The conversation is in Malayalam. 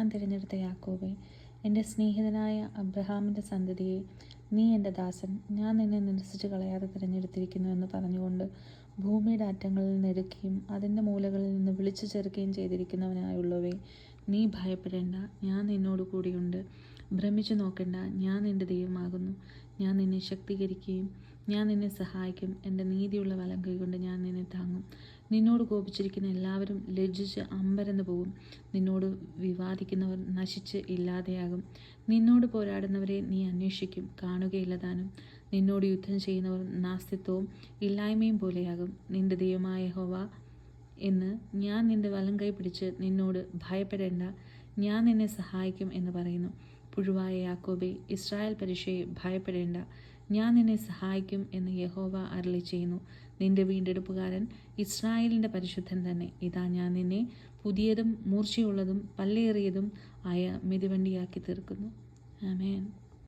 ഞാൻ തിരഞ്ഞെടുത്ത യാക്കോബേ, എൻ്റെ സ്നേഹിതനായ അബ്രഹാമിൻ്റെ സന്തതിയെ, നീ എൻ്റെ ദാസൻ, ഞാൻ നിന്നെ നിരസിച്ച് കളയാതെ തിരഞ്ഞെടുത്തിരിക്കുന്നു എന്ന് പറഞ്ഞുകൊണ്ട് ഭൂമിയുടെ അറ്റങ്ങളിൽ നിന്ന് എടുക്കുകയും അതിൻ്റെ മൂലകളിൽ നിന്ന് വിളിച്ചു ചേർക്കുകയും ചെയ്തിരിക്കുന്നവനായുള്ളവേ, നീ ഭയപ്പെടേണ്ട, ഞാൻ നിന്നോട് കൂടിയുണ്ട്. ഭ്രമിച്ചു നോക്കണ്ട, ഞാൻ നിൻ്റെ ദൈവമാകുന്നു. ഞാൻ നിന്നെ ശക്തീകരിക്കുകയും ഞാൻ നിന്നെ സഹായിക്കും. എൻ്റെ നീതിയുള്ള വലം കൈകൊണ്ട് ഞാൻ നിന്നെ താങ്ങും. നിന്നോട് കോപിച്ചിരിക്കുന്ന എല്ലാവരും ലജ്ജിച്ച് അമ്പരന്ന് പോകും. നിന്നോട് വിവാദിക്കുന്നവർ നശിച്ച് ഇല്ലാതെയാകും. നിന്നോട് പോരാടുന്നവരെ നീ അന്വേഷിക്കും, കാണുകയില്ല താനും. നിന്നോട് യുദ്ധം ചെയ്യുന്നവർ നാസ്തിത്വവും ഇല്ലായ്മയും പോലെയാകും. നിന്റെ ദൈവമായ യഹോവ എന്ന് ഞാൻ നിന്റെ വലം കൈ പിടിച്ച് നിന്നോട് ഭയപ്പെടേണ്ട, ഞാൻ നിന്നെ സഹായിക്കും എന്ന് പറയുന്നു. പുഴുവായ യാക്കോബേ, ഇസ്രായേൽ പരിശയെ ഭയപ്പെടേണ്ട, ഞാൻ നിന്നെ സഹായിക്കും എന്ന് യഹോവ അരുളി ചെയ്യുന്നു. നിന്റെ വീണ്ടെടുപ്പുകാരൻ ഇസ്രായേലിൻ്റെ പരിശുദ്ധൻ തന്നെ. ഇതാ, ഞാൻ നിന്നെ പുതിയതും മൂർച്ചയുള്ളതും പല്ലേറിയതും ആയ മിതിവണ്ടിയാക്കി തീർക്കുന്നു. ആമേൻ.